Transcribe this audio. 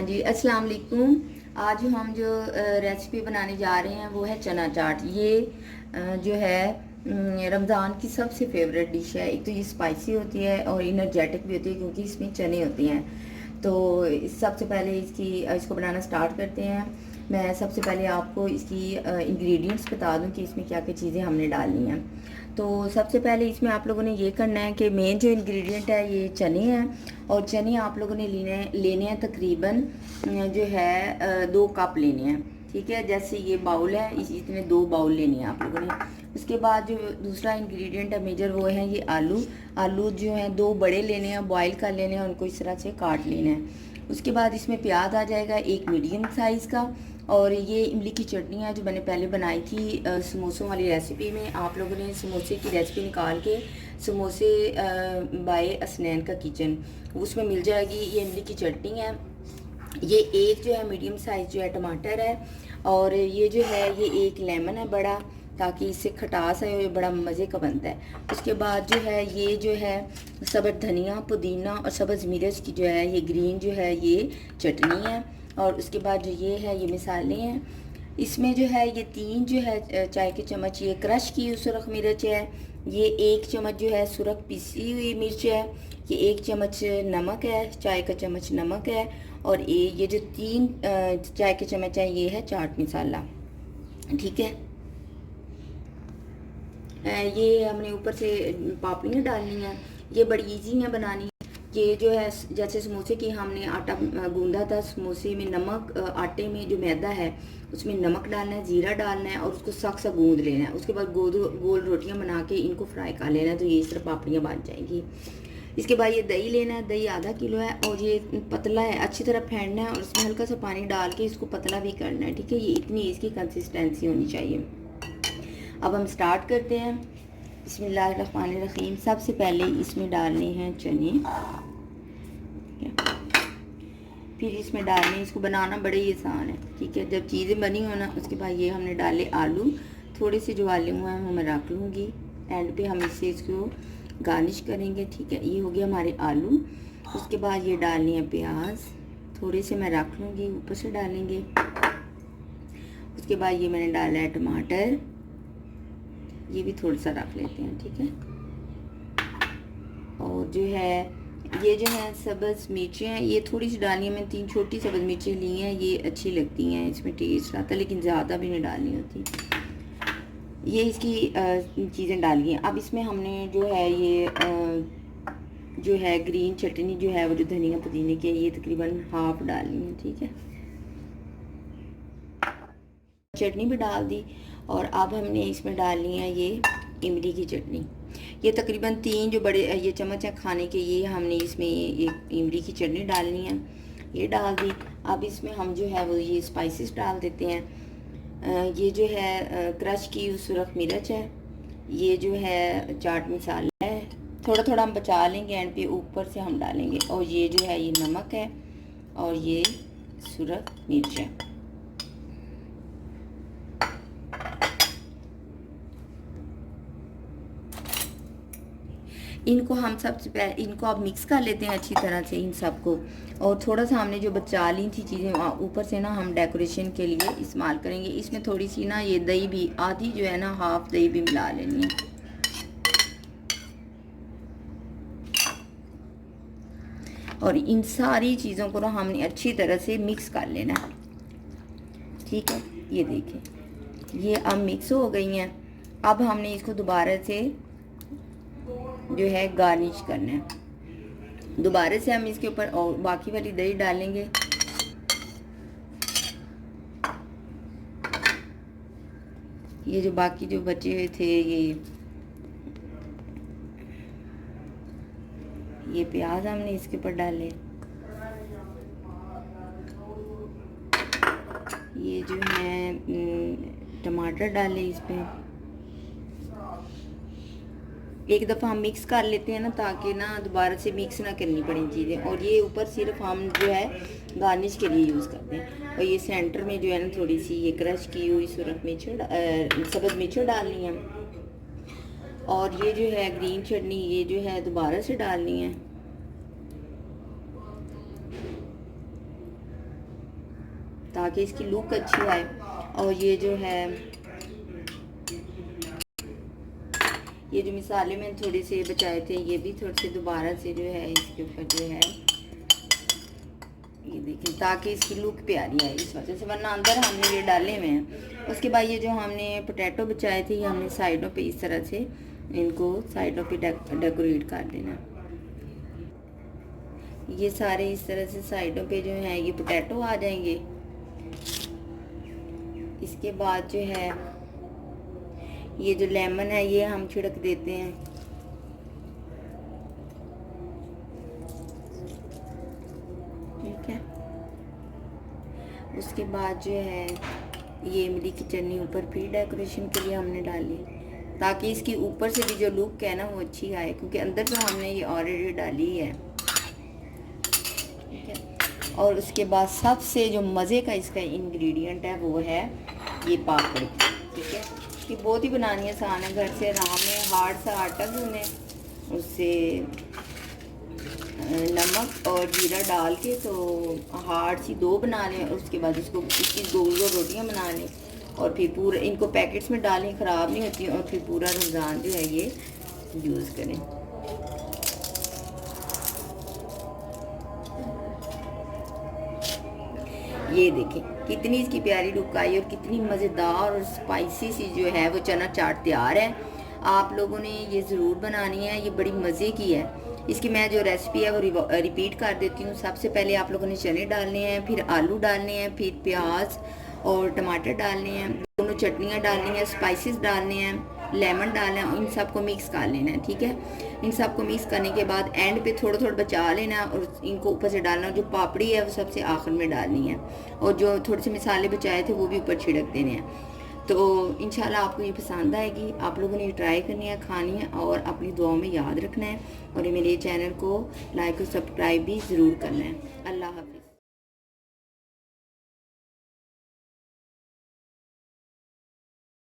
जी, अस्सलाम वालेकुम। आज हम जो रेसिपी बनाने जा रहे हैं वो है चना चाट। ये जो है रमज़ान की सबसे फेवरेट डिश है। एक तो ये स्पाइसी होती है और इनर्जेटिक भी होती है क्योंकि इसमें चने होते हैं। तो सबसे पहले इसको बनाना स्टार्ट करते हैं। मैं सबसे पहले आपको इसकी इंग्रेडिएंट्स बता दूं कि इसमें क्या क्या चीज़ें हमने डालनी हैं। तो सबसे पहले इसमें आप लोगों ने ये करना है कि मेन जो इंग्रेडिएंट है ये चने हैं। और चने आप लोगों ने लेने हैं तकरीबन जो है 2 कप लेने हैं। ठीक है, जैसे ये बाउल है इतने 2 बाउल लेने हैं आप लोगों ने। उसके बाद जो दूसरा इंग्रेडिएंट है मेजर वो है ये आलू। आलू जो है 2 बड़े लेने हैं, बॉईल कर लेने हैं, उनको इस तरह से काट लेना है। उसके बाद इसमें प्याज आ जाएगा 1 मीडियम साइज़ का। और ये इमली की चटनी है जो मैंने पहले बनाई थी समोसों वाली रेसिपी में। आप लोगों ने समोसे की रेसिपी निकाल के समोसे बाय असनैन का किचन उसमें मिल जाएगी। ये इमली की चटनी है। ये एक जो है मीडियम साइज़ जो है टमाटर है। और ये जो है ये 1 लेमन है बड़ा, ताकि इससे खटास है, ये बड़ा मज़े का बनता है। उसके बाद जो है ये जो है सब्ज़ धनिया, पुदीना और सब्ज़ मिर्च की जो है ये ग्रीन जो है ये चटनी है। और उसके बाद जो ये है ये मिसाले हैं। इसमें जो है ये 3 जो है चाय के चम्मच ये क्रश की हुई सुरख मिर्च है। ये 1 चम्मच जो है सुरख पिसी हुई मिर्च है। ये 1 चम्मच नमक है, चाय का चम्मच नमक है। और ये जो 3 चाय के चम्मच है ये है चाट मसाला। ठीक है, ये हमने ऊपर से पापड़ियाँ डालनी हैं। ये बड़ी इजी है बनानी। ये जो है जैसे समोसे की हमने आटा गूंदा था, समोसे में नमक, आटे में जो मैदा है उसमें नमक डालना है, जीरा डालना है और उसको सख्त सा गूंद लेना है। उसके बाद गोल रोटियां बना के इनको फ्राई कर लेना है, तो ये इस तरह पापड़ियाँ बन जाएंगी। इसके बाद ये दही लेना है, दही आधा किलो है और ये पतला है, अच्छी तरह फेंटना है और इसमें हल्का सा पानी डाल के इसको पतला भी करना है। ठीक है, ये इतनी इसकी कंसिस्टेंसी होनी चाहिए। अब हम स्टार्ट करते हैं। बिस्मिल्लाहिर्रहमानिर्रहीम। सबसे पहले इसमें डालने हैं चने, फिर इसमें डालने, इसको बनाना बड़े ही आसान है। ठीक है, जब चीज़ें बनी हो ना उसके बाद ये हमने डाले आलू। थोड़े से जो आलू हुए हैं वो मैं रख लूँगी, एंड पे हम इसको गार्निश करेंगे। ठीक है, ये हो गया हमारे आलू। उसके बाद ये डालनी है प्याज, थोड़े से मैं रख लूँगी, ऊपर से डालेंगे। उसके बाद ये मैंने डाला है टमाटर, ये भी थोड़ा सा रख लेते हैं। ठीक है, और जो है ये जो है सब्ज़ मिर्चें हैं, ये थोड़ी सी डालनी है। मैंने 3 छोटी सब्ज़ मिर्चें ली हैं, ये अच्छी लगती हैं, इसमें टेस्ट आता है, लेकिन ज़्यादा भी नहीं डालनी होती। ये इसकी चीज़ें डाली हैं। अब इसमें हमने जो है ये जो है ग्रीन चटनी जो है वो जो धनिया पुदीने की, ये तकरीबन हाफ डालनी है। ठीक है, चटनी भी डाल दी। और अब हमने इसमें डालनी है ये इमली की चटनी। ये तकरीबन 3 जो बड़े ये चम्मच हैं खाने के, ये हमने इसमें ये इमली की चटनी डालनी है, ये डाल दी। अब इसमें हम जो है वो ये स्पाइसेस डाल देते हैं। ये जो है क्रश की सुरख मिर्च है, ये जो है चाट मसाला है, थोड़ा थोड़ा हम बचा लेंगे, एंड पे ऊपर से हम डालेंगे। और ये जो है ये नमक है और ये सुरख मिर्च है। इनको हम सबसे पहले इनको अब मिक्स कर लेते हैं अच्छी तरह से इन सबको। और थोड़ा सा हमने जो बचा ली थी चीज़ें ऊपर से ना हम डेकोरेशन के लिए इस्तेमाल करेंगे। इसमें थोड़ी सी ना ये दही भी, आधी जो है ना हाफ दही भी मिला लेनी है। और इन सारी चीज़ों को ना हमने अच्छी तरह से मिक्स कर लेना है। ठीक है, ये देखें ये अब मिक्स हो गई हैं। अब हमने इसको दोबारा से जो है गार्निश करना है। दोबारा से हम इसके ऊपर और बाकी वाली दही डालेंगे। ये जो बाकी जो बचे हुए थे ये प्याज हमने इसके ऊपर डाले। ये जो है टमाटर डाले इस पर। एक दफ़ा हम मिक्स कर लेते हैं ना, ताकि ना दोबारा से मिक्स ना करनी पड़े चीज़ें। और ये ऊपर सिर्फ हम जो है गार्निश के लिए यूज़ करते हैं। और ये सेंटर में जो है ना थोड़ी सी ये क्रश की हुई सुरख मिर्च, सब्ज़ मिर्च डालनी है। और ये जो है ग्रीन चटनी ये जो है दोबारा से डालनी है। ताकि इसकी लुक अच्छी आए। और ये जो है, ये जो मिसाले मैंने थोड़े से बचाए थे, ये भी थोड़े से दोबारा से जो है इसके ऊपर जो है ये देखें, ताकि इसकी लुक प्यारी आए इस वजह से, वरना अंदर हमने ये डाले हुए हैं। उसके बाद ये जो हमने पोटैटो बचाए थे, ये हमने साइडों पे इस तरह से इनको साइडों पे डेकोरेट कर देना। ये सारे इस तरह से साइडों पे जो है ये पोटैटो आ जाएंगे। इसके बाद जो है ये जो लेमन है ये हम छिड़क देते हैं। ठीक है, उसके बाद जो है ये इमली की चटनी ऊपर फिर डेकोरेशन के लिए हमने डाली, ताकि इसकी ऊपर से भी जो लुक है ना वो अच्छी आए, क्योंकि अंदर तो हमने ये ऑलरेडी डाली है। ठीक है, और उसके बाद सबसे जो मज़े का इसका इंग्रेडिएंट है वो है ये पापड़ी। ठीक है, ये बहुत ही बनानी आसान है, घर से आराम में हार्ड सा आटा गूंदे, उससे नमक और जीरा डाल के तो हार्ड सी डो बना लें, और उसके बाद इसको इसकी गोल गोल रोटियां बना लें, और फिर पूरा इनको पैकेट्स में डालें, ख़राब नहीं होती, और फिर पूरा रमज़ान जो है ये यूज़ करें। ये देखें कितनी इसकी प्यारी लुक आई और कितनी मज़ेदार और स्पाइसी सी जो है वो चना चाट तैयार है। आप लोगों ने ये ज़रूर बनानी है, ये बड़ी मज़े की है। इसकी मैं जो रेसिपी है वो रिपीट कर देती हूँ। सबसे पहले आप लोगों ने चने डालने हैं, फिर आलू डालने हैं, फिर प्याज और टमाटर डालने हैं, दोनों चटनियाँ डालनी हैं, स्पाइसेस डालने हैं, लेमन डालना है, इन सबको मिक्स कर लेना है। ठीक है, इन सबको मिक्स करने के बाद एंड पे थोड़ा थोड़ा बचा लेना है और इनको ऊपर से डालना। जो पापड़ी है वो सबसे आखिर में डालनी है, और जो थोड़े से मसाले बचाए थे वो भी ऊपर छिड़क देने हैं। तो इंशाल्लाह आपको ये पसंद आएगी। आप लोगों ने ट्राई करनी है, खानी है, और अपनी दुआओं में याद रखना है, और ये मेरे चैनल को लाइक और सब्सक्राइब भी ज़रूर करना है। अल्लाह हाफ़िज़।